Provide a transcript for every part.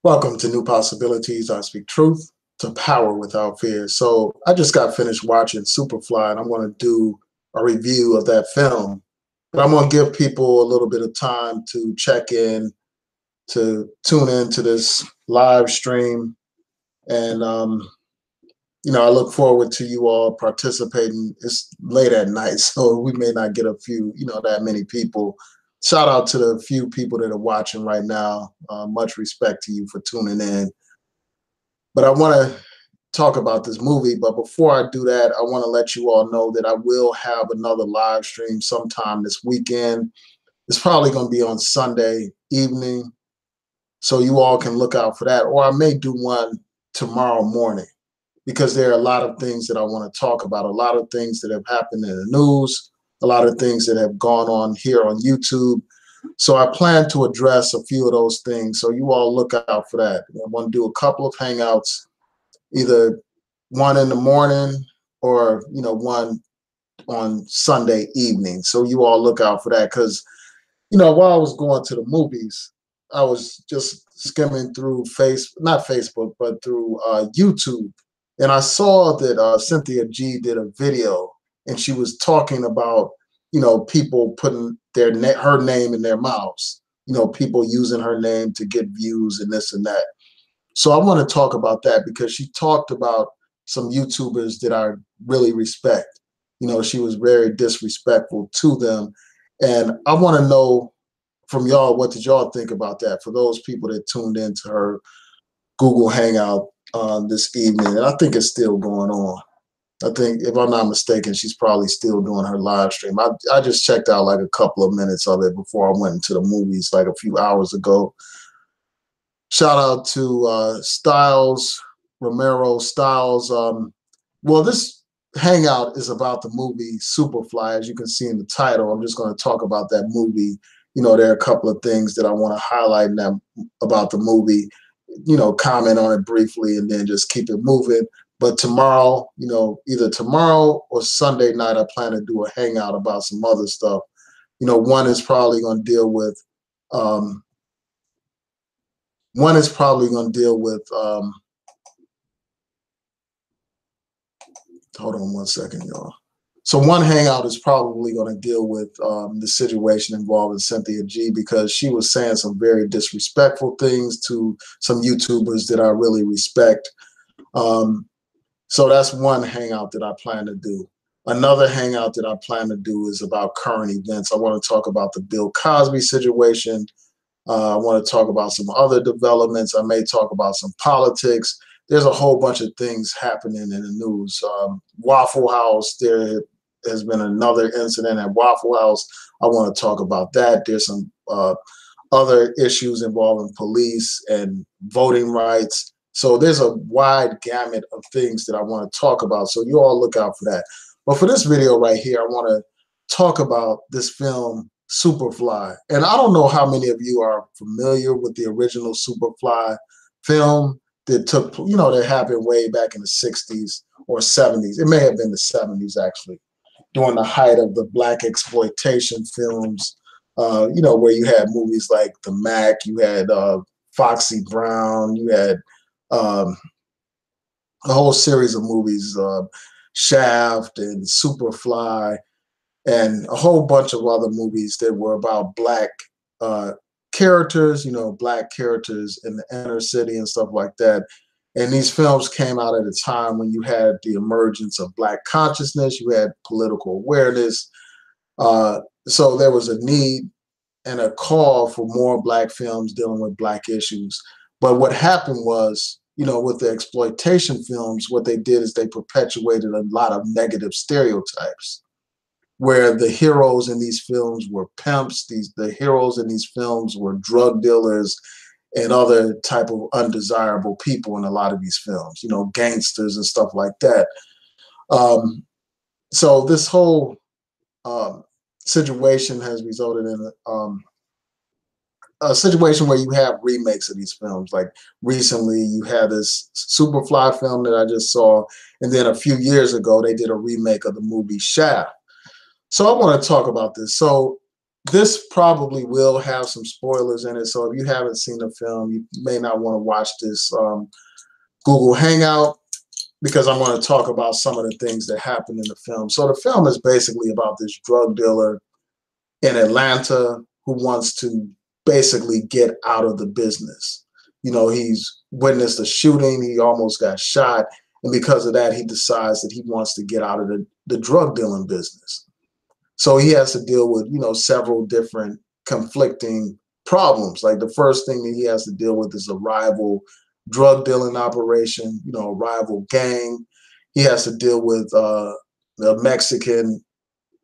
Welcome to New Possibilities. I speak truth to power without fear. So I just got finished watching Superfly, and I'm going to do a review of that film. But I'm going to give people a little bit of time to check in, to tune in to this live stream. And, I look forward to you all participating. It's late at night, so we may not get a few, that many people. Shout out to the few people that are watching right now. Much respect to you for tuning in. But I want to talk about this movie. But before I do that, I want to let you all know that I will have another live stream sometime this weekend. It's probably going to be on Sunday evening, so you all can look out for that. Or I may do one tomorrow morning because there are a lot of things that I want to talk about, a lot of things that have happened in the news, a lot of things that have gone on here on YouTube. So I plan to address a few of those things. So you all look out for that. I want to do a couple of hangouts, either one in the morning or, one on Sunday evening. So you all look out for that because, while I was going to the movies, I was just skimming through not Facebook, but through YouTube. And I saw that Cynthia G did a video, and she was talking about, people putting her name in their mouths, people using her name to get views and this and that. So I want to talk about that because she talked about some YouTubers that I really respect. She was very disrespectful to them. And I want to know from y'all, what did y'all think about that? For those people that tuned into her Google Hangout this evening, and I think it's still going on. I think, if I'm not mistaken, she's probably still doing her live stream. I just checked out like a couple of minutes of it before I went into the movies like a few hours ago. Shout out to Styles, Romero Styles. Well, this hangout is about the movie Superfly, as you can see in the title. I'm just going to talk about that movie. There are a couple of things that I want to highlight about the movie, comment on it briefly and then just keep it moving. But tomorrow, either tomorrow or Sunday night, I plan to do a hangout about some other stuff. One is probably going to deal with hold on one second, y'all. So one hangout is probably going to deal with the situation involving Cynthia G, because she was saying some very disrespectful things to some YouTubers that I really respect. So that's one hangout that I plan to do. Another hangout that I plan to do is about current events. I want to talk about the Bill Cosby situation. I want to talk about some other developments. I may talk about some politics. There's a whole bunch of things happening in the news. Waffle House, there has been another incident at Waffle House. I want to talk about that. There's some other issues involving police and voting rights. So there's a wide gamut of things that I want to talk about. So you all look out for that. But for this video right here, I want to talk about this film, Superfly. And I don't know how many of you are familiar with the original Superfly film that that happened way back in the 60s or 70s. It may have been the 70s, actually, during the height of the black exploitation films, where you had movies like The Mac, you had Foxy Brown, you had a whole series of movies, Shaft and Superfly, and a whole bunch of other movies that were about black characters, black characters in the inner city and stuff like that. And these films came out at a time when you had the emergence of black consciousness, you had political awareness. So there was a need and a call for more black films dealing with black issues. But what happened was, with the exploitation films, what they did is they perpetuated a lot of negative stereotypes, where the heroes in these films were pimps, the heroes in these films were drug dealers and other type of undesirable people in a lot of these films, gangsters and stuff like that. So this whole situation has resulted in a situation where you have remakes of these films. Like recently, you had this Superfly film that I just saw, and then a few years ago, they did a remake of the movie Shaft. So I want to talk about this. So, this probably will have some spoilers in it. So if you haven't seen the film, you may not want to watch this Google Hangout because I'm going to talk about some of the things that happen in the film. So the film is basically about this drug dealer in Atlanta who wants to basically get out of the business. You know, he's witnessed a shooting, he almost got shot, and because of that, he decides that he wants to get out of the drug dealing business. So he has to deal with, you know, several different conflicting problems. Like the first thing that he has to deal with is a rival drug dealing operation, you know, a rival gang. He has to deal with the Mexican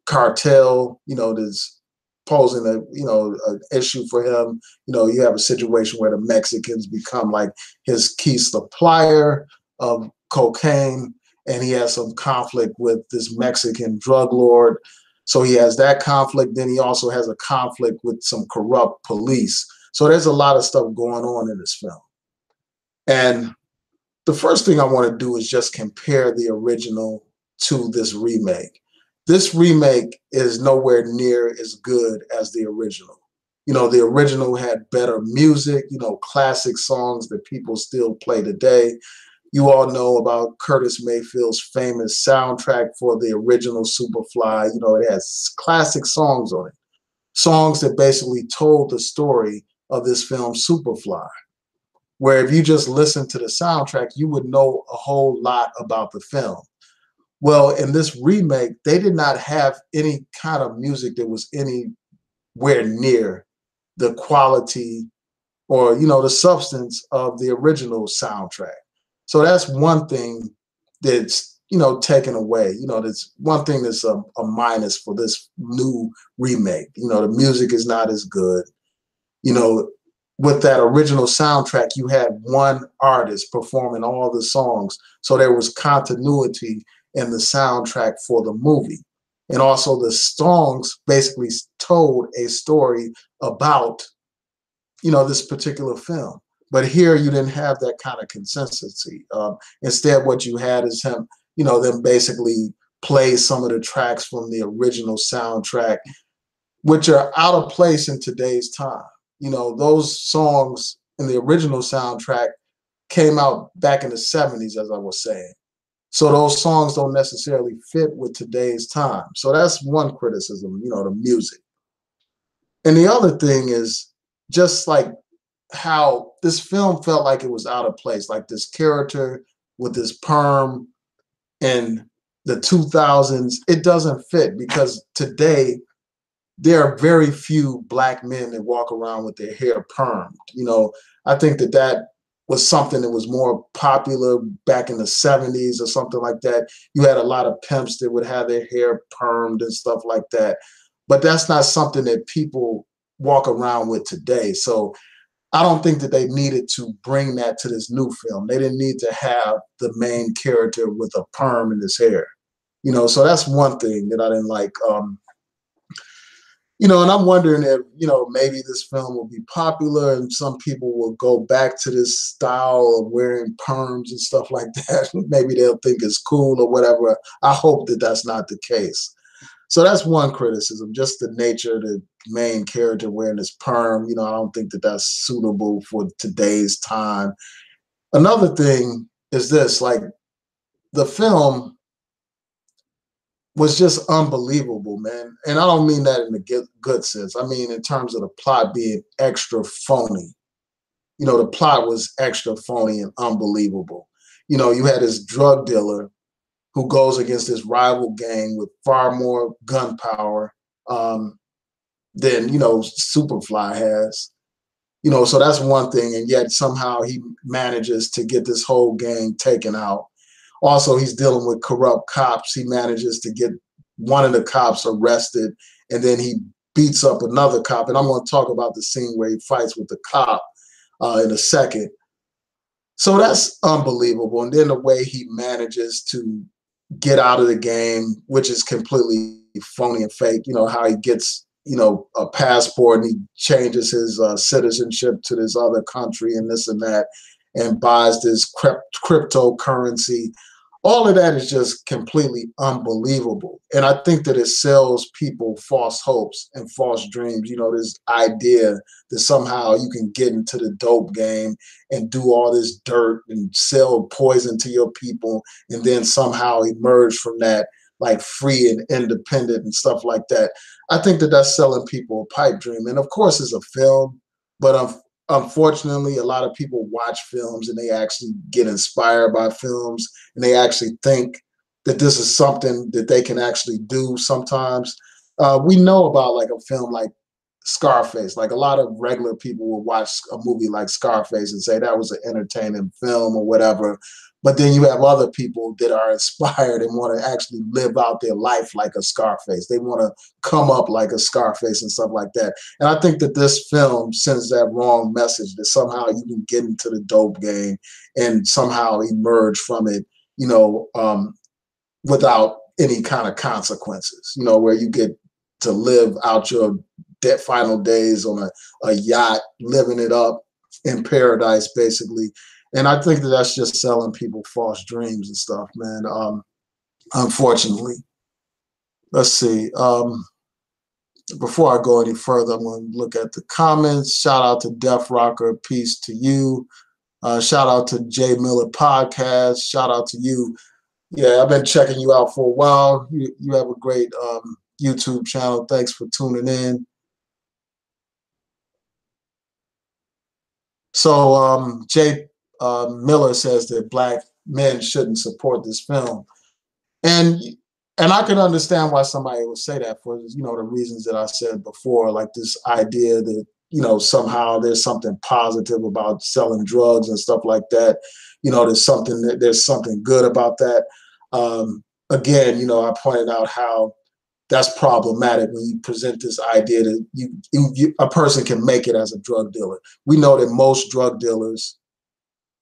cartel, you know, that's posing a, you know, an issue for him. You know, you have a situation where the Mexicans become like his key supplier of cocaine, and he has some conflict with this Mexican drug lord. So he has that conflict. Then he also has a conflict with some corrupt police. So there's a lot of stuff going on in this film. And the first thing I want to do is just compare the original to this remake. This remake is nowhere near as good as the original. You know, the original had better music, you know, classic songs that people still play today. You all know about Curtis Mayfield's famous soundtrack for the original Superfly. You know, it has classic songs on it, songs that basically told the story of this film, Superfly, where if you just listen to the soundtrack, you would know a whole lot about the film. Well, in this remake, they did not have any kind of music that was anywhere near the quality or, you know, the substance of the original soundtrack. So that's one thing that's, you know, taken away. You know, that's one thing that's a minus for this new remake. You know, the music is not as good. You know, with that original soundtrack, you had one artist performing all the songs. So there was continuity in the soundtrack for the movie. And also the songs basically told a story about, you know, this particular film. But here you didn't have that kind of consistency. Instead, what you had is him, you know, them basically play some of the tracks from the original soundtrack, which are out of place in today's time. You know, those songs in the original soundtrack came out back in the 70s, as I was saying. So those songs don't necessarily fit with today's time. So that's one criticism, you know, the music. And the other thing is just like how this film felt like it was out of place, like this character with this perm in the 2000s, it doesn't fit because today there are very few black men that walk around with their hair permed. You know, I think that that was something that was more popular back in the 70s or something like that. You had a lot of pimps that would have their hair permed and stuff like that. But that's not something that people walk around with today. So I don't think that they needed to bring that to this new film. They didn't need to have the main character with a perm in his hair. You know, so that's one thing that I didn't like. You know, and I'm wondering if, you know, maybe this film will be popular and some people will go back to this style of wearing perms and stuff like that. Maybe they'll think it's cool or whatever. I hope that that's not the case. So that's one criticism, just the nature of the main character wearing this perm. You know, I don't think that that's suitable for today's time. Another thing is this, like the film was just unbelievable, man. And I don't mean that in a good sense. I mean in terms of the plot being extra phony. You know, the plot was extra phony and unbelievable. You know, you had this drug dealer who goes against this rival gang with far more gun power than, you know, Superfly has. You know, so that's one thing. And yet somehow he manages to get this whole gang taken out. Also, he's dealing with corrupt cops. He manages to get one of the cops arrested, and then he beats up another cop. And I'm going to talk about the scene where he fights with the cop in a second. So that's unbelievable. And then the way he manages to get out of the game, which is completely phony and fake. You know, how he gets, you know, a passport and he changes his citizenship to this other country and this and that, and buys this cryptocurrency. All of that is just completely unbelievable. And I think that it sells people false hopes and false dreams. You know, this idea that somehow you can get into the dope game and do all this dirt and sell poison to your people and then somehow emerge from that like free and independent and stuff like that. I think that that's selling people a pipe dream. And of course, it's a film, but unfortunately, a lot of people watch films and they actually get inspired by films and they actually think that this is something that they can actually do sometimes. We know about like a film like Scarface. Like a lot of regular people will watch a movie like Scarface and say that was an entertaining film or whatever. But then you have other people that are inspired and want to actually live out their life like a Scarface. They want to come up like a Scarface and stuff like that. And I think that this film sends that wrong message that somehow you can get into the dope game and somehow emerge from it, you know, without any kind of consequences, you know, where you get to live out your final days on a yacht, living it up in paradise, basically. And I think that that's just selling people false dreams and stuff, man. Unfortunately. Let's see. Before I go any further, I'm going to look at the comments. Shout out to Def Rocker. Peace to you. Shout out to Jay Miller Podcast. Shout out to you. Yeah, I've been checking you out for a while. You have a great YouTube channel. Thanks for tuning in. So Jay Miller says that black men shouldn't support this film, and I can understand why somebody would say that for, you know, the reasons that I said before, like this idea that, you know, somehow there's something positive about selling drugs and stuff like that. You know, there's something good about that. Again, you know, I pointed out how that's problematic when you present this idea that a person can make it as a drug dealer. We know that most drug dealers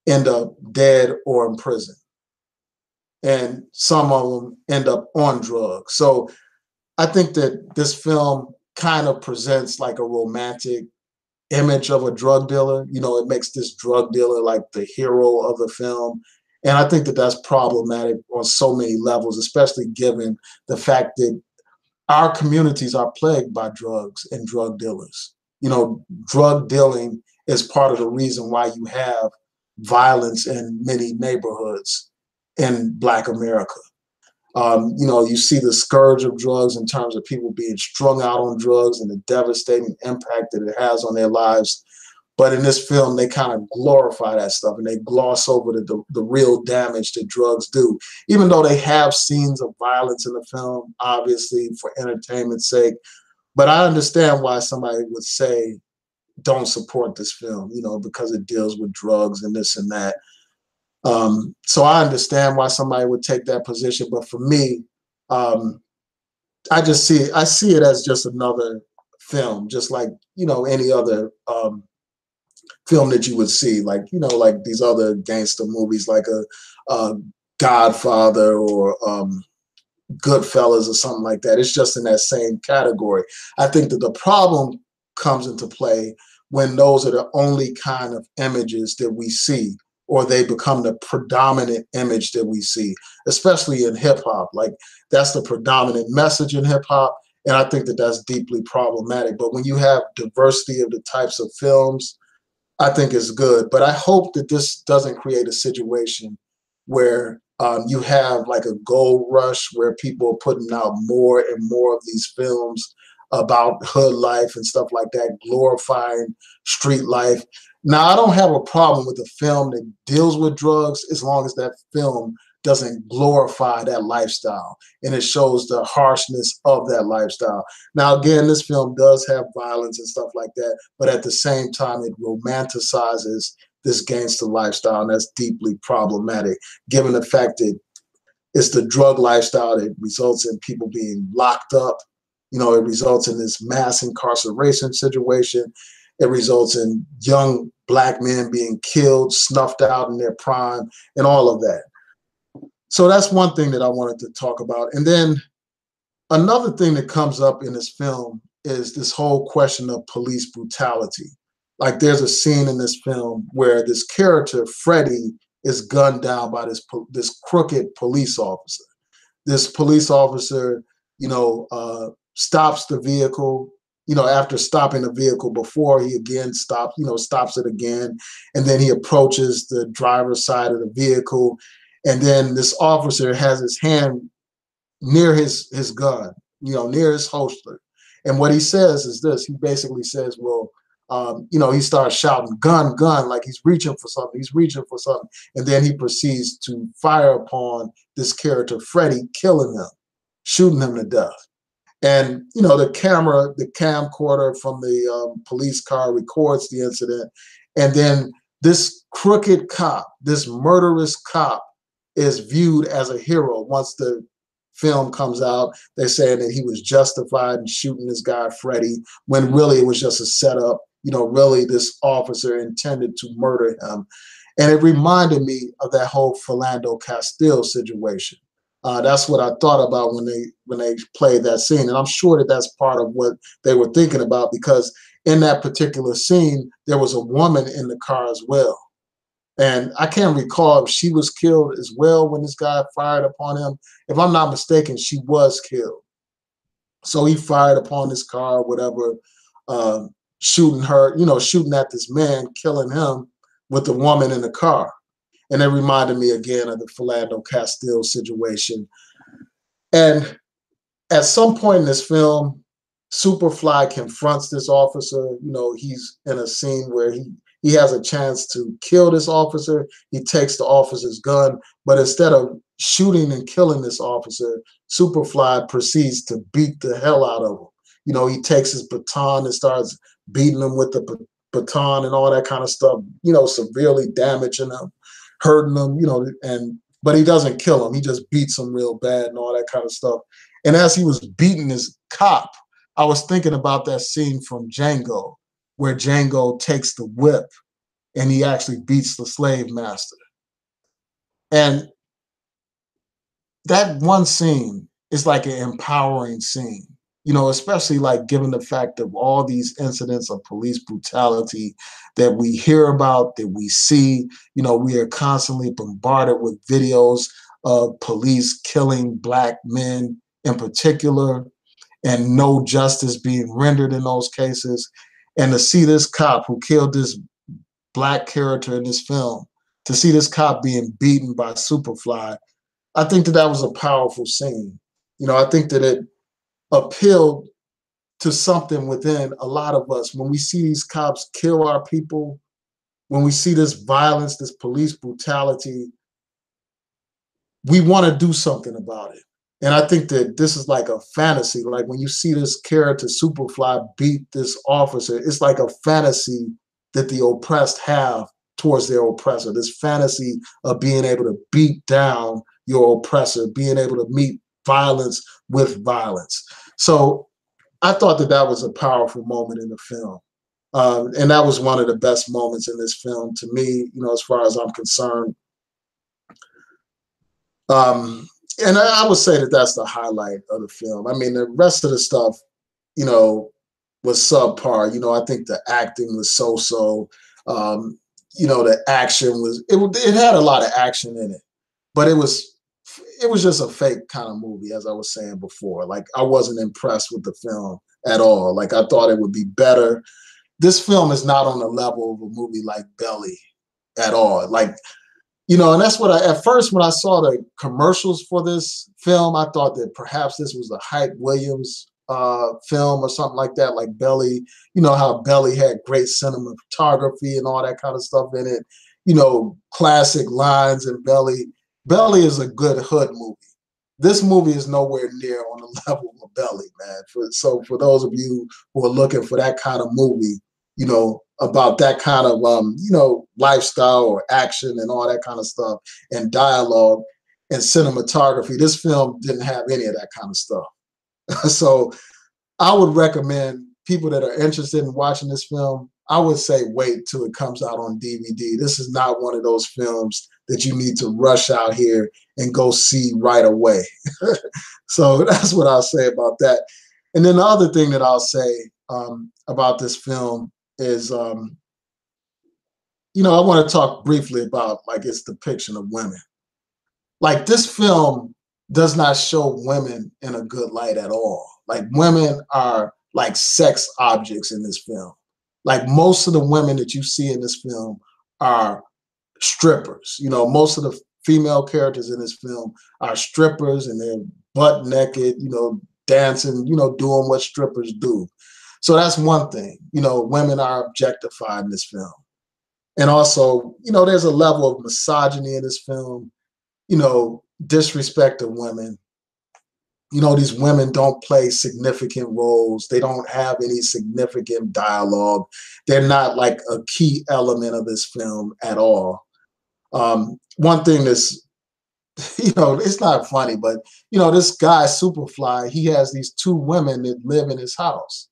end up dead or in prison, and some of them end up on drugs. So I think that this film kind of presents like a romantic image of a drug dealer. You know, it makes this drug dealer like the hero of the film. And I think that that's problematic on so many levels, especially given the fact that our communities are plagued by drugs and drug dealers. You know, drug dealing is part of the reason why you have violence in many neighborhoods in Black America. You know, you see the scourge of drugs in terms of people being strung out on drugs and the devastating impact that it has on their lives. But in this film, they kind of glorify that stuff and they gloss over the real damage that drugs do, even though they have scenes of violence in the film, obviously for entertainment's sake. But I understand why somebody would say, don't support this film, you know, because it deals with drugs and this and that. So I understand why somebody would take that position. But for me, I see it as just another film, just like, you know, any other film that you would see, like, you know, like these other gangster movies, like a Godfather or Goodfellas or something like that. It's just in that same category. I think that the problem comes into play when those are the only kind of images that we see, or they become the predominant image that we see, especially in hip hop. Like that's the predominant message in hip hop. And I think that that's deeply problematic. But when you have diversity of the types of films, I think it's good. But I hope that this doesn't create a situation where you have like a gold rush where people are putting out more and more of these films about hood life and stuff like that, glorifying street life. Now, I don't have a problem with a film that deals with drugs as long as that film doesn't glorify that lifestyle and it shows the harshness of that lifestyle. Now, again, this film does have violence and stuff like that, but at the same time, it romanticizes this gangster lifestyle, and that's deeply problematic, given the fact that it's the drug lifestyle that results in people being locked up. You know, it results in this mass incarceration situation. It results in young Black men being killed, snuffed out in their prime, and all of that. So that's one thing that I wanted to talk about. And then another thing that comes up in this film is this whole question of police brutality. Like there's a scene in this film where this character, Freddie, is gunned down by this crooked police officer. This police officer, stops the vehicle, after stopping the vehicle before, he again stops it again. And then he approaches the driver's side of the vehicle. And then this officer has his hand near his gun, near his holster. And what he says is this. He basically says, well, he starts shouting, gun, gun, like he's reaching for something. He's reaching for something. And then he proceeds to fire upon this character, Freddie, killing him, shooting him to death. And, the camcorder from the police car records the incident. And then this crooked cop, this murderous cop, is viewed as a hero. Once the film comes out, they're saying that he was justified in shooting this guy, Freddie, when really it was just a setup. Really this officer intended to murder him. And it reminded me of that whole Philando Castile situation. That's what I thought about when they played that scene. And I'm sure that that's part of what they were thinking about, because in that particular scene, there was a woman in the car as well. And I can't recall if she was killed as well when this guy fired upon him. If I'm not mistaken, she was killed. So he fired upon this car, whatever, shooting her, shooting at this man, killing him with the woman in the car. And it reminded me again of the Philando Castile situation. And at some point in this film, Superfly confronts this officer. He's in a scene where he has a chance to kill this officer. He takes the officer's gun, but instead of shooting and killing this officer, Superfly proceeds to beat the hell out of him. He takes his baton and starts beating him with the baton and all that kind of stuff, severely damaging him, hurting him, but he doesn't kill him. He just beats him real bad and all that kind of stuff. And as he was beating his cop, I was thinking about that scene from Django, where Django takes the whip and he actually beats the slave master. And that one scene is like an empowering scene, especially like given the fact of all these incidents of police brutality that we hear about, that we see. We are constantly bombarded with videos of police killing Black men in particular, and no justice being rendered in those cases. And to see this cop who killed this Black character in this film, to see this cop being beaten by Superfly, I think that was a powerful scene. I think that it appealed to something within a lot of us. When we see these cops kill our people, when we see this violence, this police brutality, we want to do something about it. And I think that this is like a fantasy. Like when you see this character, Superfly, beat this officer, it's like a fantasy that the oppressed have towards their oppressor. This fantasy of being able to beat down your oppressor, being able to meet violence with violence. So I thought that was a powerful moment in the film. And that was one of the best moments in this film to me, as far as I'm concerned. And I would say that that's the highlight of the film. I mean, the rest of the stuff, was subpar. I think the acting was so-so. The action it had a lot of action in it, but it was just a fake kind of movie, as I was saying before. Like, I wasn't impressed with the film at all. Like, I thought it would be better. This film is not on the level of a movie like Belly at all. Like, and that's what at first when I saw the commercials for this film, I thought that perhaps this was a Hype Williams film or something like that, like Belly. How Belly had great cinematography and all that kind of stuff in it. Classic lines in Belly. Belly is a good hood movie. This movie is nowhere near on the level of Belly, man. So for those of you who are looking for that kind of movie, about that kind of, lifestyle or action and all that kind of stuff and dialogue and cinematography, this film didn't have any of that kind of stuff. So I would recommend people that are interested in watching this film, I would say wait till it comes out on DVD. This is not one of those films that you need to rush out here and go see right away. So that's what I'll say about that. And then the other thing that I'll say about this film is, I want to talk briefly about like its depiction of women. Like this film does not show women in a good light at all. Like women are like sex objects in this film. Like most of the women that you see in this film are strippers. Most of the female characters in this film are strippers and they're butt naked, dancing, doing what strippers do. So that's one thing. Women are objectified in this film. And also, there's a level of misogyny in this film, disrespect of women. These women don't play significant roles. They don't have any significant dialogue. They're not like a key element of this film at all. One thing that's, it's not funny, but, this guy, Superfly, he has these two women that live in his house.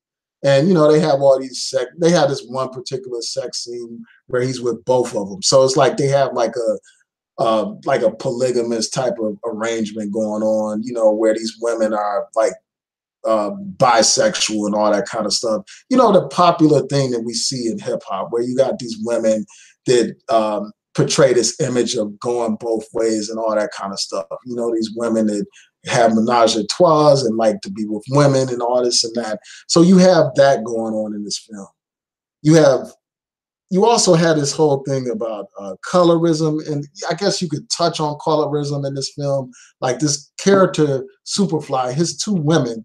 And, they have all these they have this one particular sex scene where he's with both of them. So it's like they have like a polygamous type of arrangement going on, where these women are like bisexual and all that kind of stuff. The popular thing that we see in hip hop, where you got these women that portray this image of going both ways and all that kind of stuff. These women that have menage a trois and like to be with women and all this and that. So you have that going on in this film. You also had this whole thing about colorism, and I guess you could touch on colorism in this film. Like this character, Superfly, his two women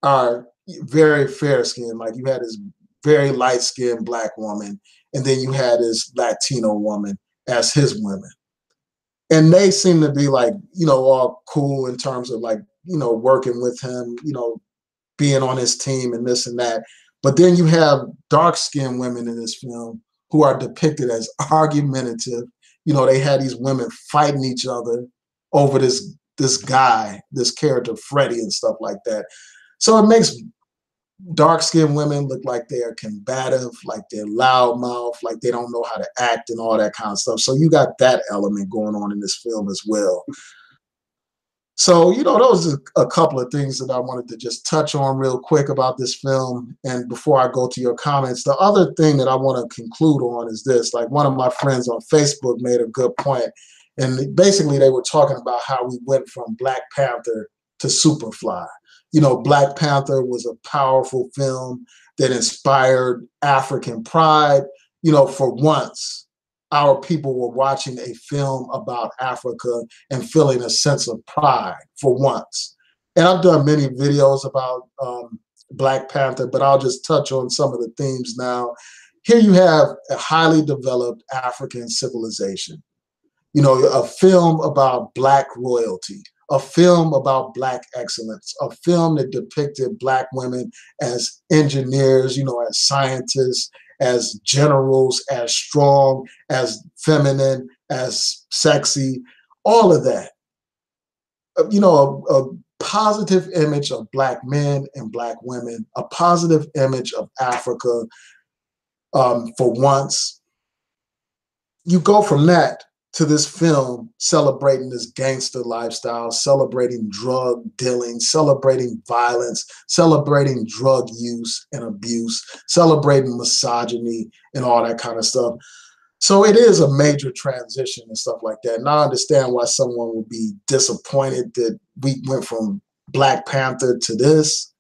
are very fair skinned. Like you had this very light skinned black woman, and then you had this Latino woman as his women. And they seem to be like, all cool in terms of like, working with him, being on his team and this and that. But then you have dark-skinned women in this film who are depicted as argumentative. They had these women fighting each other over this guy, this character, Freddie, and stuff like that. So it makes dark-skinned women look like they're combative, like they're loudmouth, like they don't know how to act and all that kind of stuff. So you got that element going on in this film as well. So, those are a couple of things that I wanted to just touch on real quick about this film. And before I go to your comments, the other thing that I want to conclude on is this. Like one of my friends on Facebook made a good point. And basically they were talking about how we went from Black Panther to Superfly. Black Panther was a powerful film that inspired African pride. For once, our people were watching a film about Africa and feeling a sense of pride for once. And I've done many videos about Black Panther, but I'll just touch on some of the themes now. Here you have a highly developed African civilization. A film about Black royalty, a film about Black excellence, a film that depicted Black women as engineers, as scientists, as generals, as strong, as feminine, as sexy, all of that. A positive image of Black men and Black women, a positive image of Africa for once. You go from that to this film celebrating this gangster lifestyle, celebrating drug dealing, celebrating violence, celebrating drug use and abuse, celebrating misogyny and all that kind of stuff. So it is a major transition and stuff like that. And I understand why someone would be disappointed that we went from Black Panther to this.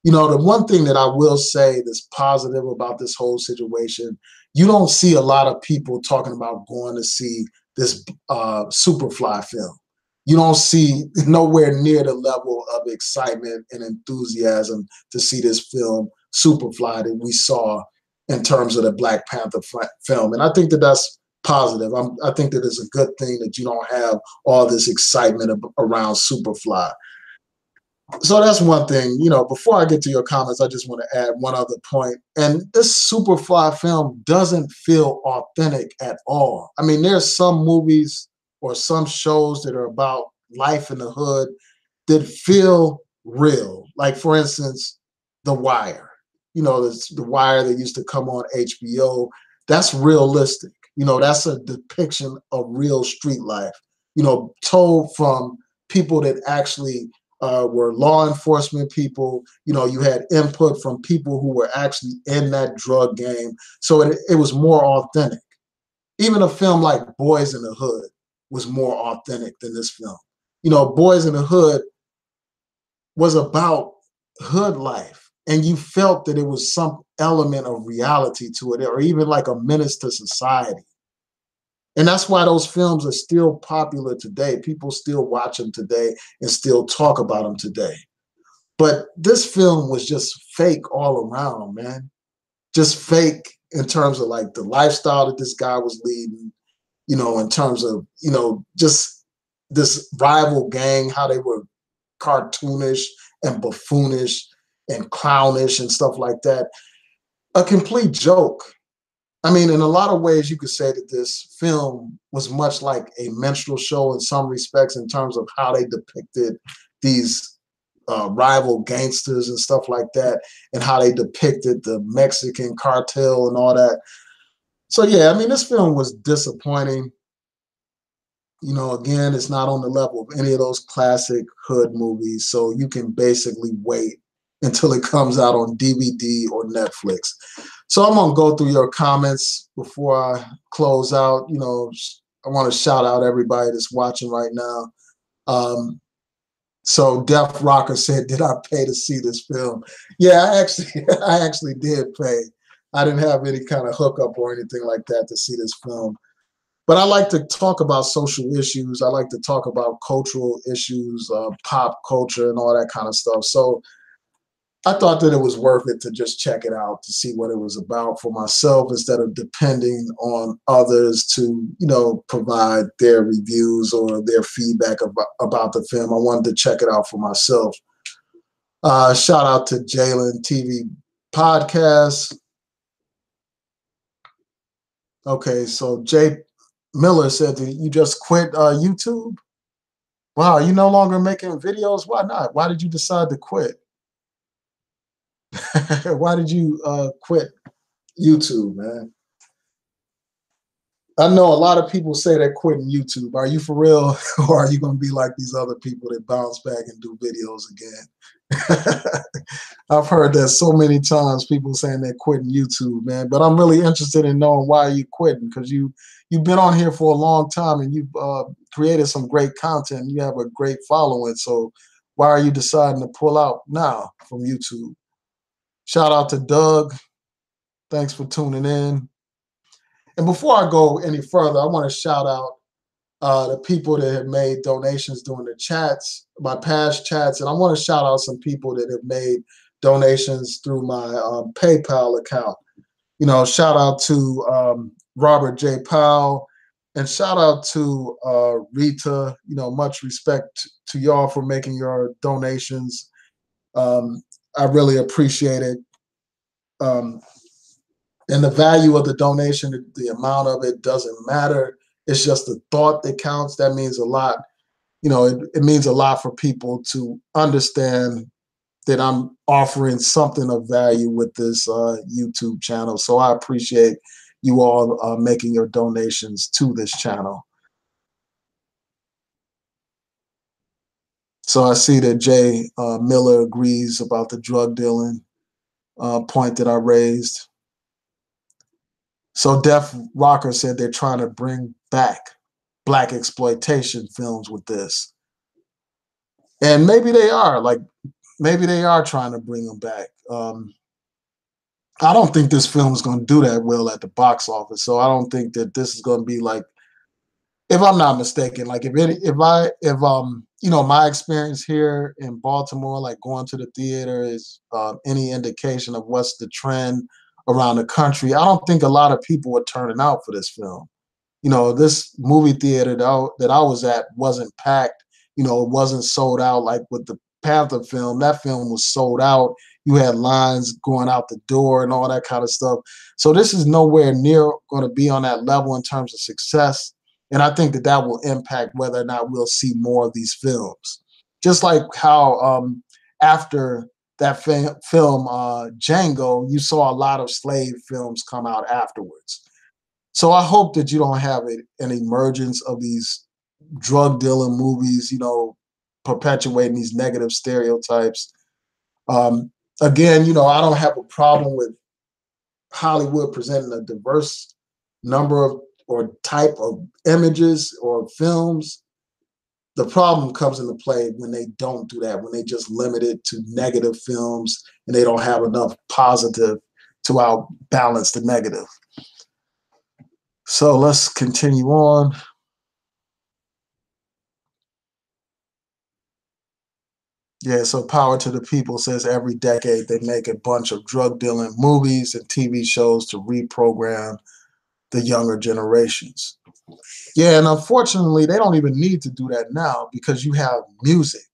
The one thing that I will say that's positive about this whole situation, you don't see a lot of people talking about going to see this Superfly film. You don't see nowhere near the level of excitement and enthusiasm to see this film, Superfly, that we saw in terms of the Black Panther film. And I think that that's positive. I think that it's a good thing that you don't have all this excitement around Superfly. So that's one thing. Before I get to your comments, I just want to add one other point. And this Superfly film doesn't feel authentic at all. I mean, there's some movies or some shows that are about life in the hood that feel real. Like, for instance, The Wire. The Wire that used to come on HBO. That's realistic. That's a depiction of real street life, told from people that actually were law enforcement people. You had input from people who were actually in that drug game. So it was more authentic. Even a film like Boys in the Hood was more authentic than this film. You know, Boys in the Hood was about hood life, and you felt that it was some element of reality to it, or even like a menace to society. And that's why those films are still popular today. People still watch them today and still talk about them today. But this film was just fake all around, man. Just fake in terms of like the lifestyle that this guy was leading, you know, in terms of, you know, just this rival gang, how they were cartoonish and buffoonish and clownish and stuff like that. A complete joke. I mean, in a lot of ways, you could say that this film was much like a minstrel show in some respects, in terms of how they depicted these rival gangsters and stuff like that, and how they depicted the Mexican cartel and all that. So, yeah, I mean, this film was disappointing. You know, again, it's not on the level of any of those classic hood movies. So you can basically wait until it comes out on DVD or Netflix. So I'm going to go through your comments before I close out. You know, I want to shout out everybody that's watching right now. So Def Rocker said, "Did I pay to see this film?" Yeah, I actually did pay. I didn't have any kind of hookup or anything like that to see this film. But I like to talk about social issues. I like to talk about cultural issues, pop culture, and all that kind of stuff. So I thought that it was worth it to just check it out to see what it was about for myself, instead of depending on others to, you know, provide their reviews or their feedback about the film. I wanted to check it out for myself. Shout out to Jalen TV Podcast. Okay, so Jay Miller said that you just quit YouTube. Wow, you no longer making videos? Why not? Why did you decide to quit? Why did you quit YouTube, man? I know a lot of people say they're quitting YouTube. Are you for real? Or are you going to be like these other people that bounce back and do videos again? I've heard that so many times, people saying they're quitting YouTube, man. But I'm really interested in knowing why you quitting, because you've been on here for a long time and you've created some great content. You have a great following. So why are you deciding to pull out now from YouTube? Shout out to Doug. Thanks for tuning in. And before I go any further, I want to shout out the people that have made donations during the chats, my past chats. And I want to shout out some people that have made donations through my PayPal account. You know, shout out to Robert J. Powell, and shout out to Rita. You know, much respect to y'all for making your donations. I really appreciate it. Um, and the value of the donation, the amount of it doesn't matter. It's just the thought that counts. That means a lot. You know, it means a lot for people to understand that I'm offering something of value with this YouTube channel. So I appreciate you all making your donations to this channel. So I see that Jay Miller agrees about the drug dealing point that I raised. So Def Rocker said they're trying to bring back black exploitation films with this. And maybe they are, like, maybe they are trying to bring them back. I don't think this film is going to do that well at the box office. So I don't think that this is going to be like, if I'm not mistaken, like if you know, my experience here in Baltimore, like going to the theater is any indication of what's the trend around the country, I don't think a lot of people are turning out for this film. You know, this movie theater that I was at wasn't packed. You know, it wasn't sold out like with the Panther film. That film was sold out. You had lines going out the door and all that kind of stuff. So this is nowhere near going to be on that level in terms of success. And I think that that will impact whether or not we'll see more of these films. Just like how after that film Django, you saw a lot of slave films come out afterwards. So I hope that you don't have an emergence of these drug dealing movies, you know, perpetuating these negative stereotypes. Again, you know, I don't have a problem with Hollywood presenting a diverse number of or type of images or films. The problem comes into play when they don't do that, when they just limit it to negative films and they don't have enough positive to outbalance the negative. So let's continue on. Yeah, so Power to the People says every decade they make a bunch of drug dealing movies and TV shows to reprogram the younger generations. Yeah, and unfortunately, they don't even need to do that now because you have music.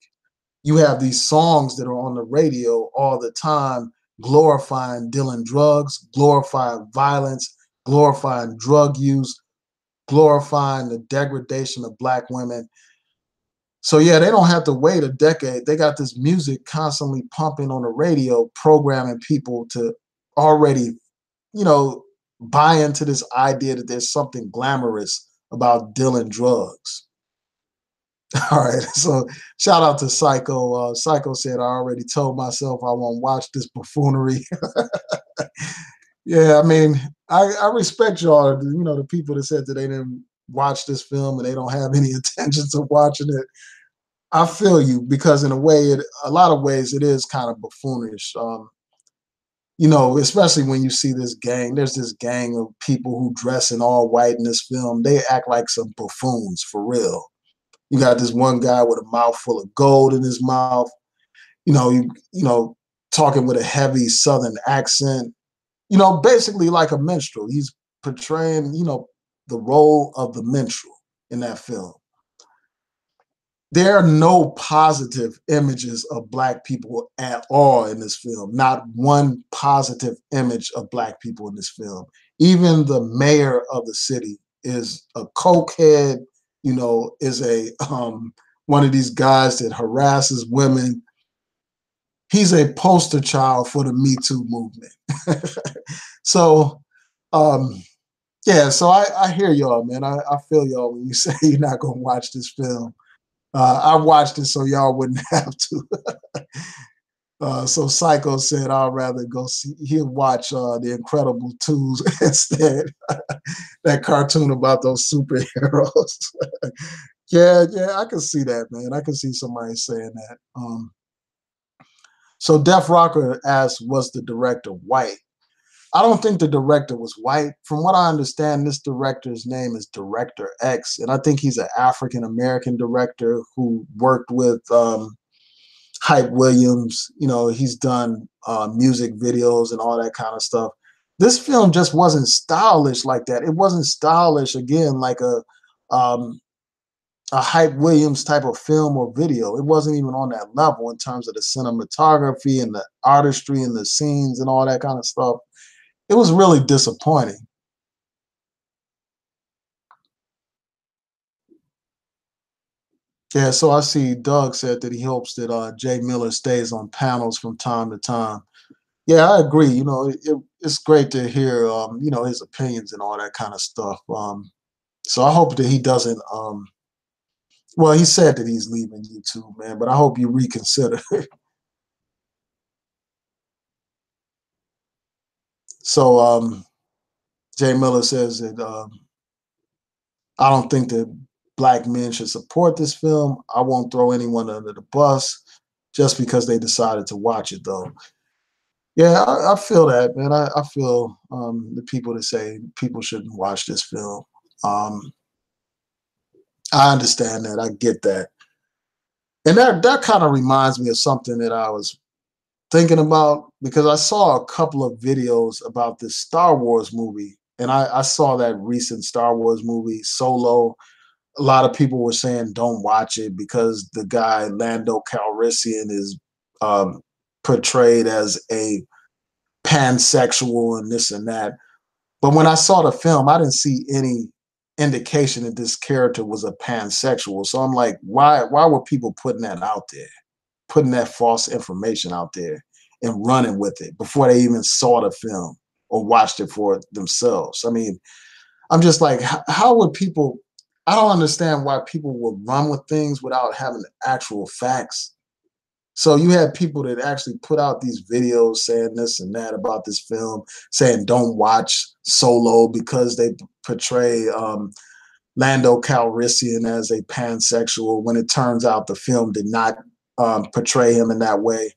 You have these songs that are on the radio all the time, glorifying dealing drugs, glorifying violence, glorifying drug use, glorifying the degradation of Black women. So yeah, they don't have to wait a decade. They got this music constantly pumping on the radio, programming people to already, you know, buy into this idea that there's something glamorous about dealing drugs. All right, so shout out to Psycho. Psycho said, "I already told myself I won't watch this buffoonery." Yeah, I mean, I respect y'all. You know, the people that said that they didn't watch this film and they don't have any intentions of watching it. I feel you because in a way, a lot of ways, it is kind of buffoonish. You know, especially when you see this gang. There's this gang of people who dress in all white in this film. They act like some buffoons for real. You got this one guy with a mouthful of gold in his mouth. You know, talking with a heavy Southern accent. You know, basically like a minstrel. He's portraying, you know, the role of the minstrel in that film. There are no positive images of Black people at all in this film. Not one positive image of Black people in this film. Even the mayor of the city is a cokehead, you know, is a one of these guys that harasses women. He's a poster child for the Me Too movement. So, um, yeah, so I hear y'all, man. I feel y'all when you say you're not going to watch this film. I watched it so y'all wouldn't have to. So Psycho said, I'd rather go see, he'll watch The Incredible Twos instead. That cartoon about those superheroes. Yeah, I can see that, man. I can see somebody saying that. So Def Rocker asked, was the director white? I don't think the director was white. From what I understand, this director's name is Director X, and I think he's an African American director who worked with Hype Williams. You know, he's done music videos and all that kind of stuff. This film just wasn't stylish like that. It wasn't stylish again like a Hype Williams type of film or video. It wasn't even on that level in terms of the cinematography and the artistry and the scenes and all that kind of stuff. It was really disappointing. Yeah, so I see Doug said that he hopes that Jay Miller stays on panels from time to time. Yeah, I agree. You know, it's great to hear, you know, his opinions and all that kind of stuff. So I hope that he doesn't. Well, he said that he's leaving YouTube, man, but I hope you reconsider. So Jay Miller says that I don't think that Black men should support this film. I won't throw anyone under the bus just because they decided to watch it, though. Yeah, I feel that, man. I feel the people that say people shouldn't watch this film. Um, I understand that. I get that. And that kind of reminds me of something that I was thinking about because I saw a couple of videos about this Star Wars movie. And I saw that recent Star Wars movie, Solo. A lot of people were saying don't watch it because the guy Lando Calrissian is portrayed as a pansexual and this and that. But when I saw the film, I didn't see any indication that this character was a pansexual. So I'm like, why were people putting that out there, putting that false information out there and running with it before they even saw the film or watched it for themselves? I mean, I'm just like, how would people? I don't understand why people would run with things without having the actual facts. So you had people that actually put out these videos saying this and that about this film, saying don't watch Solo because portray Lando Calrissian as a pansexual when it turns out the film did not portray him in that way.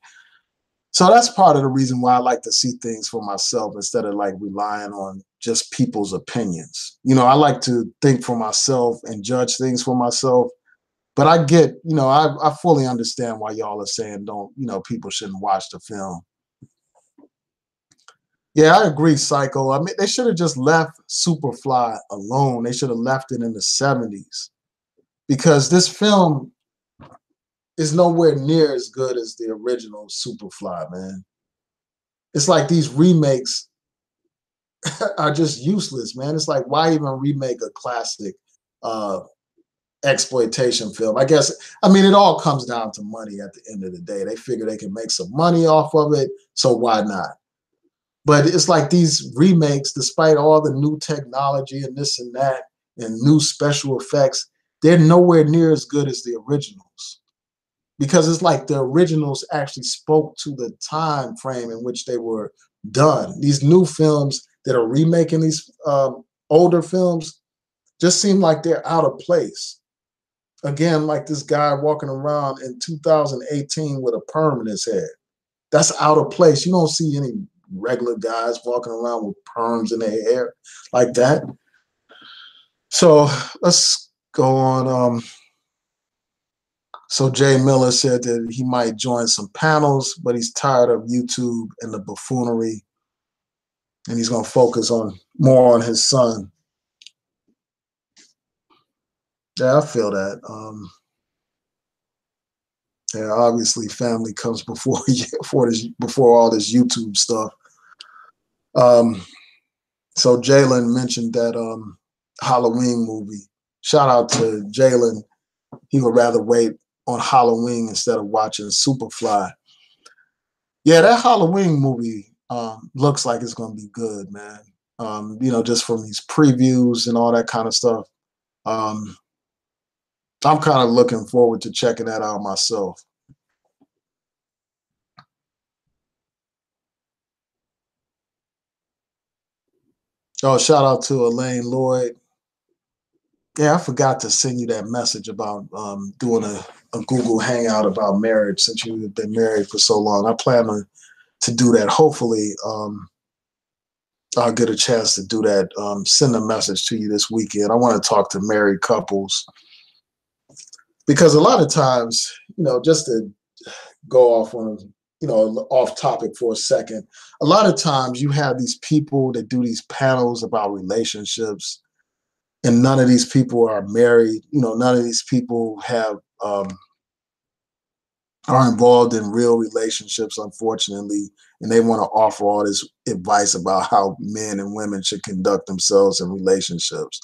So that's part of the reason why I like to see things for myself instead of like relying on just people's opinions. I like to think for myself and judge things for myself. But I get, I fully understand why y'all are saying don't, people shouldn't watch the film. Yeah, I agree, Psycho. I mean, they should have just left Superfly alone. They should have left it in the 70s because this film is nowhere near as good as the original Superfly, man. It's like these remakes are just useless, man. It's like, why even remake a classic uh, exploitation film? I mean, it all comes down to money at the end of the day. They figure they can make some money off of it, so why not? But it's like these remakes, despite all the new technology and this and that and new special effects, they're nowhere near as good as the originals. Because it's like the originals actually spoke to the time frame in which they were done. These new films that are remaking these older films just seem like they're out of place. Again, like this guy walking around in 2018 with a perm in his head. That's out of place. You don't see any regular guys walking around with perms in their hair like that. So let's go on. So Jay Miller said that he might join some panels, but he's tired of YouTube and the buffoonery, and he's going to focus more on his son. Yeah, I feel that. Yeah, obviously, family comes before before all this YouTube stuff. So Jalen mentioned that Halloween movie. Shout out to Jalen. He would rather wait on Halloween instead of watching Superfly. Yeah, that Halloween movie looks like it's going to be good, man. Just from these previews and all that kind of stuff. I'm kind of looking forward to checking that out myself. Oh, shout out to Elaine Lloyd. Yeah, I forgot to send you that message about doing a Google Hangout about marriage since you've been married for so long. I plan to do that. Hopefully, I'll get a chance to do that. Send a message to you this weekend. I want to talk to married couples because a lot of times, just to go off on off topic for a second, a lot of times you have these people that do these panels about relationships, and none of these people are married. None of these people have are involved in real relationships, unfortunately, and they want to offer all this advice about how men and women should conduct themselves in relationships.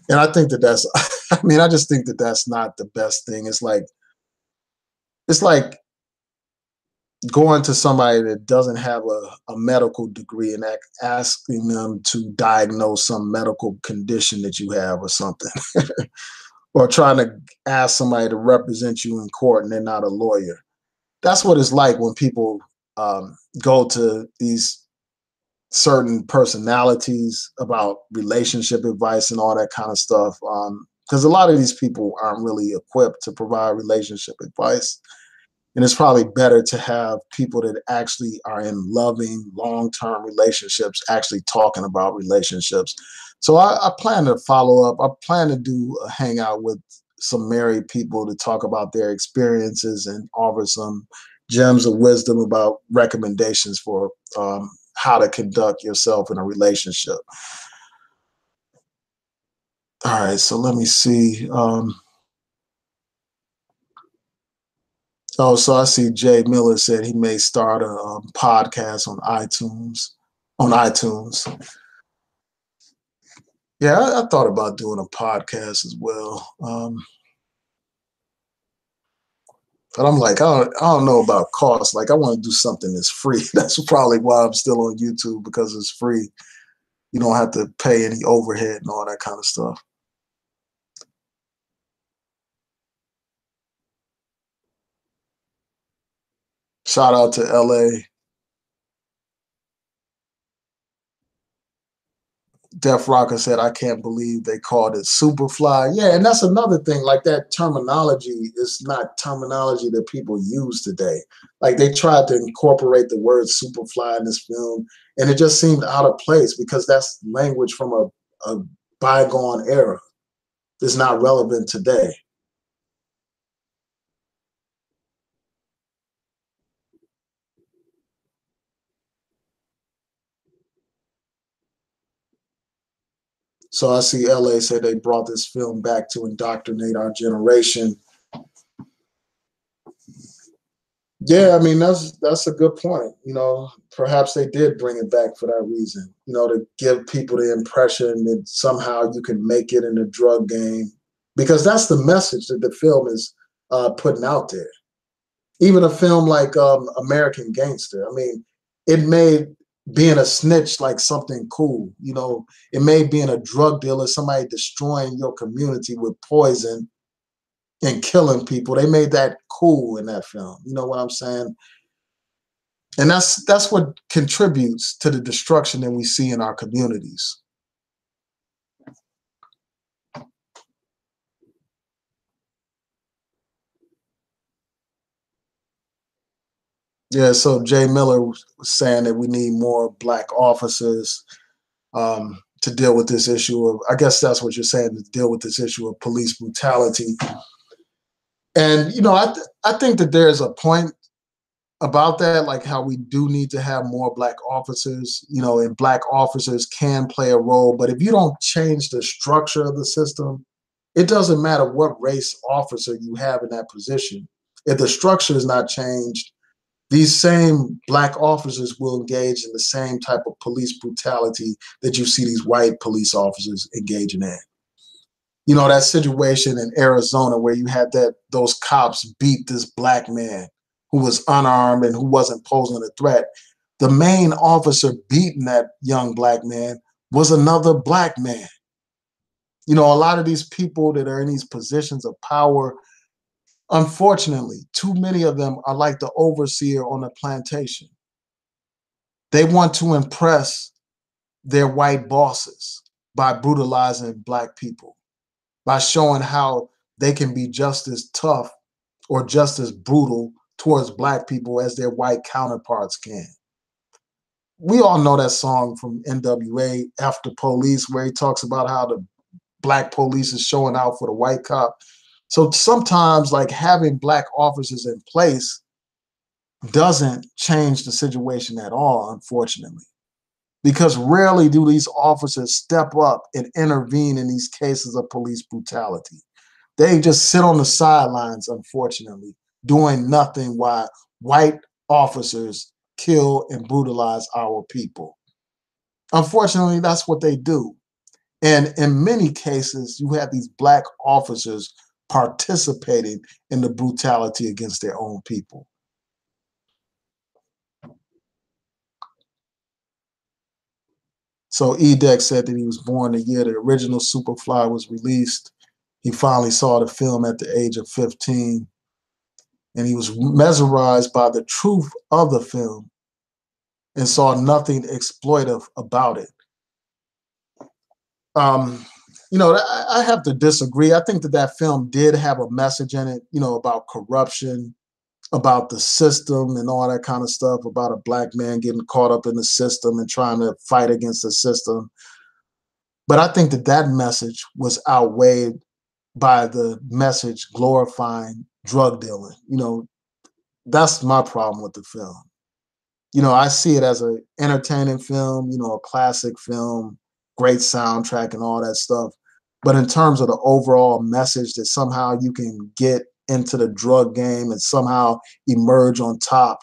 And I think that's, I mean, I just think that that's not the best thing. It's like going to somebody that doesn't have a medical degree and asking them to diagnose some medical condition that you have or something, or trying to ask somebody to represent you in court and they're not a lawyer. That's what it's like when people go to these certain personalities about relationship advice and all that kind of stuff. Because a lot of these people aren't really equipped to provide relationship advice. And it's probably better to have people that actually are in loving, long-term relationships actually talking about relationships. So I plan to follow up. I plan to do a hangout with some married people to talk about their experiences and offer some gems of wisdom about recommendations for how to conduct yourself in a relationship. All right, so let me see. Oh, so I see Jay Miller said he may start a podcast on iTunes. On iTunes. Yeah, I thought about doing a podcast as well. But I'm like, I don't know about cost. Like, I want to do something that's free. That's probably why I'm still on YouTube, because it's free. You don't have to pay any overhead and all that kind of stuff. Shout out to LA. Def Rocker said, I can't believe they called it Superfly. Yeah, and that's another thing. Like that terminology is not terminology that people use today. Like they tried to incorporate the word Superfly in this film, and it just seemed out of place because that's language from a bygone era. It's not relevant today. So I see LA say they brought this film back to indoctrinate our generation. Yeah, I mean that's a good point. Perhaps they did bring it back for that reason. To give people the impression that somehow you can make it in the drug game, because that's the message that the film is putting out there. Even a film like American Gangster, I mean, it made being a snitch like something cool. It made being a drug dealer, somebody destroying your community with poison and killing people. They made that cool in that film. You know what I'm saying? And that's what contributes to the destruction that we see in our communities. Yeah, so Jay Miller was saying that we need more black officers to deal with this issue of, I guess that's what you're saying, to deal with this issue of police brutality. And, I think that there's a point about that, like how we do need to have more black officers, and black officers can play a role. But if you don't change the structure of the system, it doesn't matter what race officer you have in that position. If the structure is not changed, these same black officers will engage in the same type of police brutality that you see these white police officers engaging in. That situation in Arizona where you had those cops beat this black man who was unarmed and who wasn't posing a threat. The main officer beating that young black man was another black man. A lot of these people that are in these positions of power, unfortunately, too many of them are like the overseer on the plantation. They want to impress their white bosses by brutalizing black people, by showing how they can be just as tough or just as brutal towards black people as their white counterparts can. We all know that song from NWA, After Police, where he talks about how the black police is showing out for the white cop. So sometimes, like, having black officers in place doesn't change the situation at all, unfortunately, because rarely do these officers step up and intervene in these cases of police brutality. They just sit on the sidelines, unfortunately, doing nothing while white officers kill and brutalize our people. Unfortunately, that's what they do. And in many cases, you have these black officers participating in the brutality against their own people. So Edek said that he was born the year the original Superfly was released. He finally saw the film at the age of 15, and he was mesmerized by the truth of the film and saw nothing exploitive about it. I have to disagree. I think that film did have a message in it, about corruption, about the system and all that kind of stuff, about a black man getting caught up in the system and trying to fight against the system. But I think that message was outweighed by the message glorifying drug dealing. That's my problem with the film. I see it as an entertaining film, a classic film, great soundtrack and all that stuff. But in terms of the overall message that somehow you can get into the drug game and somehow emerge on top,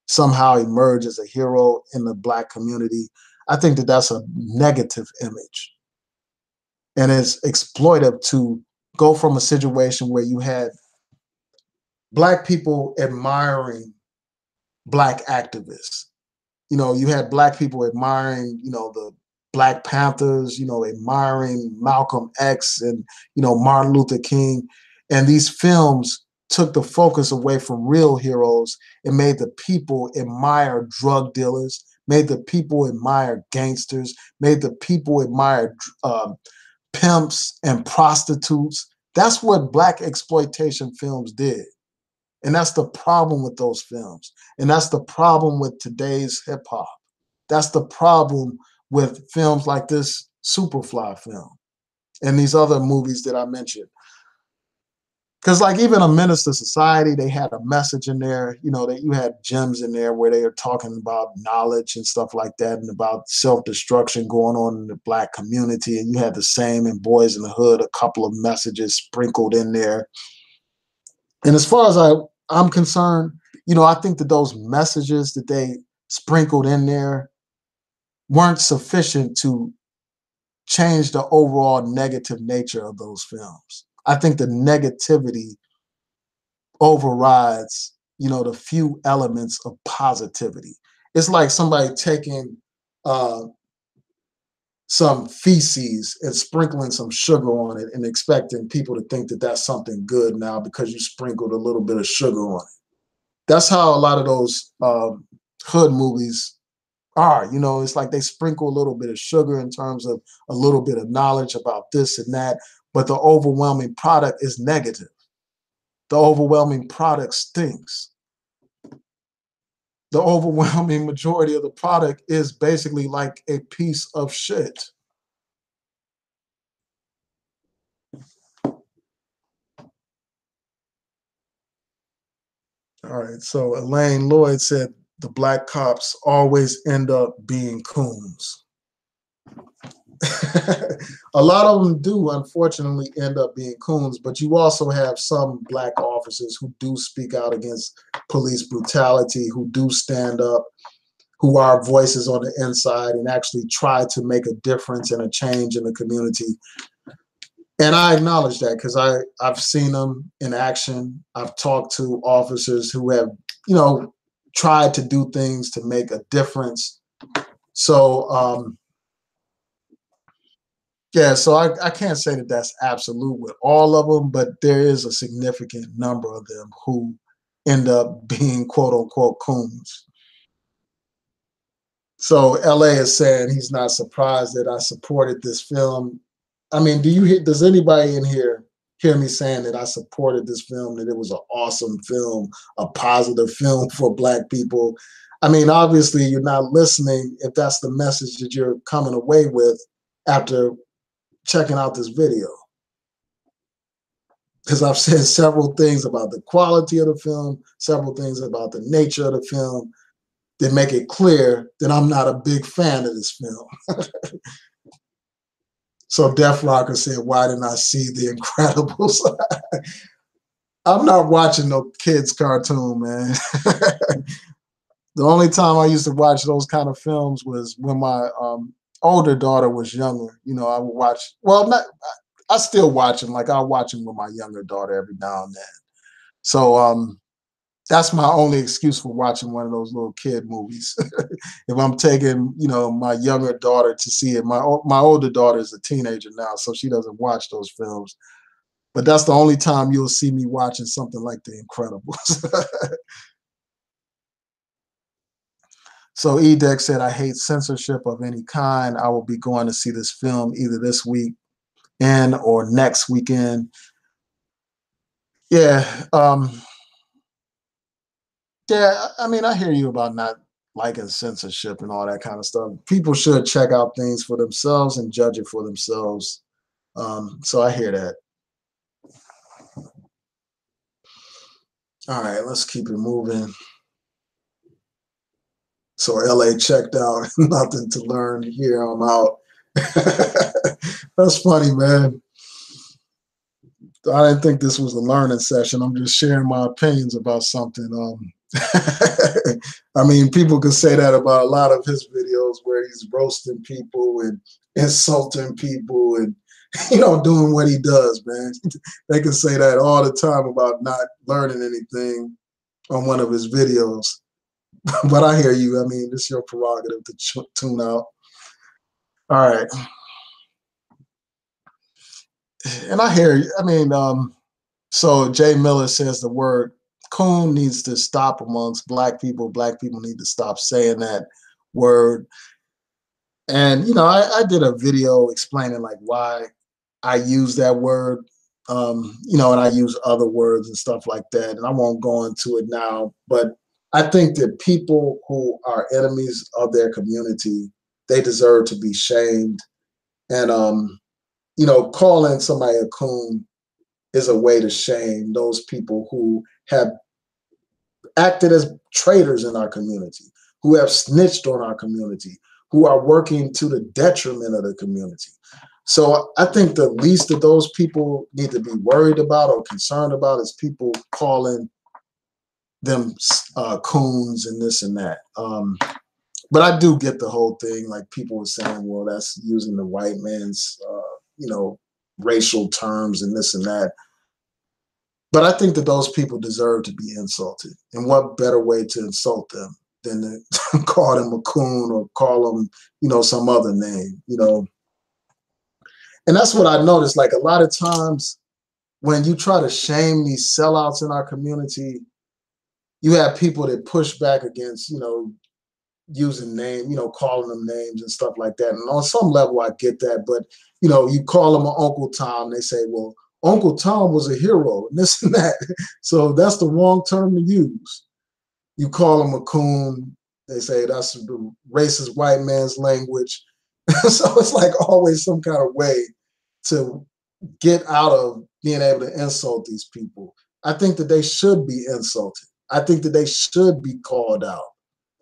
somehow emerge as a hero in the black community, I think that that's a negative image. And it's exploitive to go from a situation where you had black people admiring black activists. You had black people admiring, the Black Panthers, admiring Malcolm X and, Martin Luther King. And these films took the focus away from real heroes and made the people admire drug dealers, made the people admire gangsters, made the people admire pimps and prostitutes. That's what black exploitation films did. And that's the problem with those films. And that's the problem with today's hip hop. That's the problem with films like this Superfly film and these other movies that I mentioned. Because like even A Menace to Society, they had a message in there, you know, that you had gems in there where they are talking about knowledge and stuff like that and about self-destruction going on in the black community. And you had the same in Boys in the Hood, a couple of messages sprinkled in there. And as far as I'm concerned, you know, I think that those messages that they sprinkled in there weren't sufficient to change the overall negative nature of those films. I think the negativity overrides, you know, the few elements of positivity. It's like somebody taking some feces and sprinkling some sugar on it and expecting people to think that that's something good now because you sprinkled a little bit of sugar on it. That's how a lot of those hood movies are. You know, it's like they sprinkle a little bit of sugar in terms of a little bit of knowledge about this and that, but the overwhelming product is negative. The overwhelming product stinks. The overwhelming majority of the product is basically like a piece of shit. All right, so Elaine Lloyd said the black cops always end up being coons. A lot of them do, unfortunately, end up being coons, but you also have some black officers who do speak out against police brutality, who do stand up, who are voices on the inside and actually try to make a difference and a change in the community. And I acknowledge that because I've seen them in action. I've talked to officers who have, you know, tried to do things to make a difference. So, yeah, so I can't say that that's absolute with all of them, but there is a significant number of them who end up being quote unquote coons. So LA is saying he's not surprised that I supported this film. I mean, does anybody in here hear me saying that I supported this film, that it was an awesome film, a positive film for black people? I mean, obviously you're not listening if that's the message that you're coming away with after checking out this video. Because I've said several things about the quality of the film, several things about the nature of the film that make it clear that I'm not a big fan of this film. So Def Rocker said, why didn't I see The Incredibles? I'm not watching no kids cartoon, man. The only time I used to watch those kind of films was when my older daughter was younger. You know, I would watch, well, not, I still watch them. Like I'll watch them with my younger daughter every now and then. So that's my only excuse for watching one of those little kid movies. If I'm taking, you know, my younger daughter to see it, my older daughter is a teenager now, so she doesn't watch those films. But that's the only time you'll see me watching something like The Incredibles. So Edek said, I hate censorship of any kind. I will be going to see this film either this weekend or next weekend. Yeah. Yeah, I mean, I hear you about not liking censorship and all that kind of stuff. People should check out things for themselves and judge it for themselves. So I hear that. All right, let's keep it moving. So LA checked out, nothing to learn here. I'm out. That's funny, man. I didn't think this was a learning session. I'm just sharing my opinions about something. I mean, people could say that about a lot of his videos where he's roasting people and insulting people and, you know, doing what he does, man. They can say that all the time about not learning anything on one of his videos. But I hear you. I mean, it's your prerogative to tune out. All right. And I hear you. I mean, so Jay Miller says the word coon needs to stop amongst black people. Black people need to stop saying that. word. And I did a video explaining like why I use that word, and I use other words and stuff like that. And I won't go into it now, but I think that people who are enemies of their community, they deserve to be shamed. And calling somebody a coon is a way to shame those people who have acted as traitors in our community, who have snitched on our community, who are working to the detriment of the community. So I think the least that those people need to be worried about or concerned about is people calling them coons and this and that. But I do get the whole thing. Like people were saying, well, that's using the white man's, racial terms and this and that. But I think that those people deserve to be insulted. And what better way to insult them than to call them a coon or call them, some other name, And that's what I noticed. Like a lot of times when you try to shame these sellouts in our community, you have people that push back against, using calling them names and stuff like that. And on some level, I get that. But, you call them an Uncle Tom, they say, well, Uncle Tom was a hero and this and that. So that's the wrong term to use. You call him a coon, they say that's the racist white man's language. So it's like always some kind of way to get out of being able to insult these people. I think that they should be insulted. I think that they should be called out.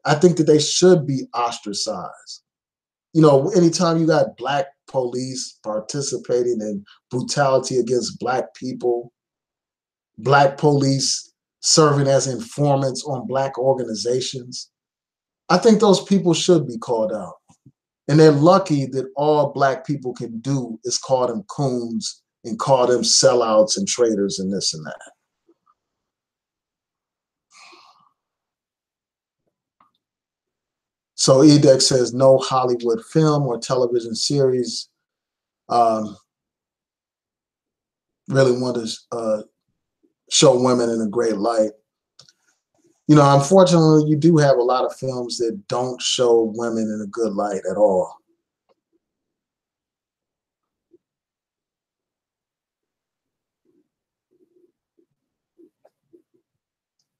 I think that they should be ostracized. Anytime you got Black police participating in brutality against Black people, Black police serving as informants on Black organizations, I think those people should be called out. And they're lucky that all Black people can do is call them coons and call them sellouts and traitors and this and that. So Edek says no Hollywood film or television series really want to show women in a great light. Unfortunately, you do have a lot of films that don't show women in a good light at all.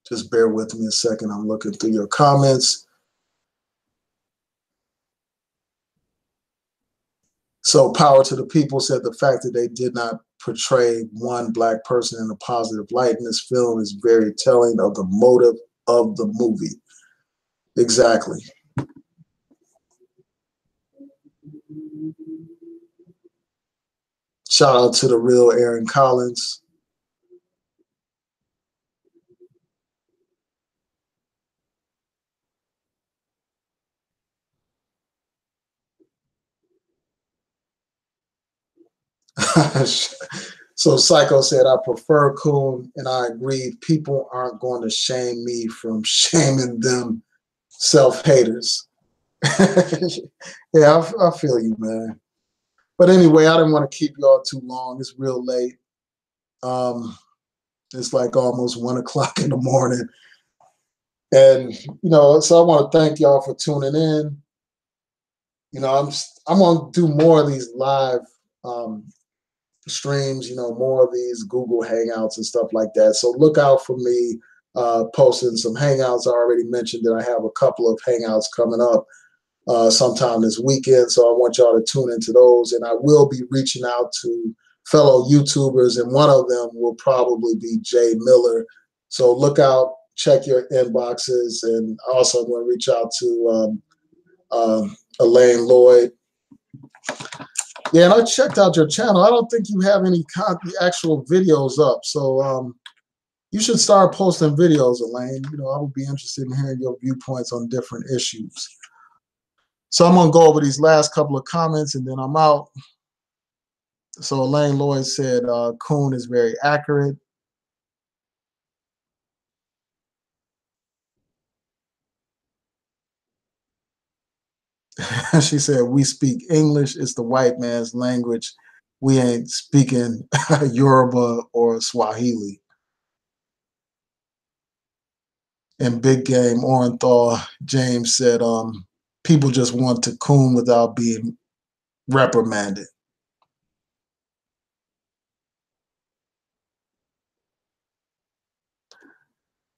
Just bear with me a second. I'm looking through your comments. So Power to the People said the fact that they did not portray one Black person in a positive light in this film is very telling of the motive of the movie. Exactly. Shout out to the real Aaron Collins. So Psycho said, I prefer coon, and I agreed. People aren't going to shame me from shaming them self-haters. Yeah, I feel you, man. But anyway, I didn't want to keep y'all too long. It's real late. It's like almost 1 o'clock in the morning. And, so I want to thank y'all for tuning in. I'm going to do more of these live streams, more of these Google Hangouts and stuff like that. So look out for me posting some Hangouts. I already mentioned that I have a couple of Hangouts coming up sometime this weekend. So I want y'all to tune into those. And I will be reaching out to fellow YouTubers, and one of them will probably be Jay Miller. So look out, check your inboxes. And also I'm going to reach out to Elaine Lloyd. Yeah, and I checked out your channel. I don't think you have any actual videos up. So you should start posting videos, Elaine. I would be interested in hearing your viewpoints on different issues. So I'm going to go over these last couple of comments and then I'm out. So Elaine Lloyd said, coon is very accurate. She said, we speak English. It's the white man's language. We ain't speaking Yoruba or Swahili. And Big Game Orenthal James said, people just want to coon without being reprimanded.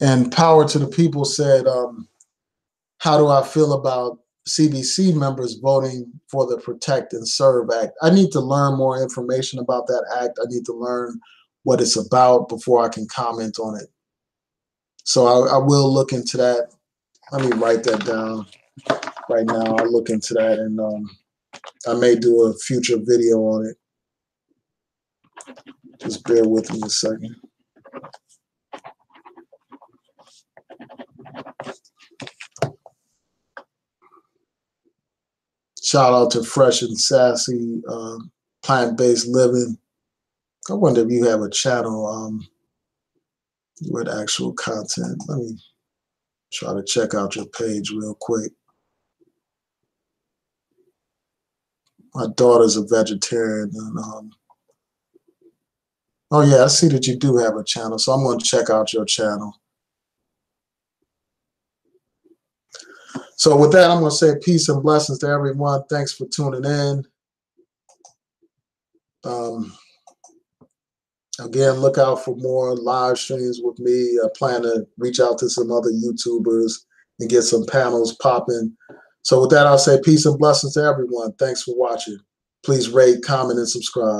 And Power to the People said, how do I feel about CBC members voting for the Protect and Serve Act? I need to learn more information about that act. I need to learn what it's about before I can comment on it. So I will look into that. Let me write that down right now. I'll look into that, and I may do a future video on it. Just bear with me a second. Shout out to Fresh and Sassy, Plant-Based Living. I wonder if you have a channel with actual content. Let me try to check out your page real quick. My daughter's a vegetarian, and oh yeah, I see that you do have a channel, so I'm going to check out your channel. So with that, I'm going to say peace and blessings to everyone. Thanks for tuning in. Again, look out for more live streams with me. I plan to reach out to some other YouTubers and get some panels popping. So with that, I'll say peace and blessings to everyone. Thanks for watching. Please rate, comment, and subscribe.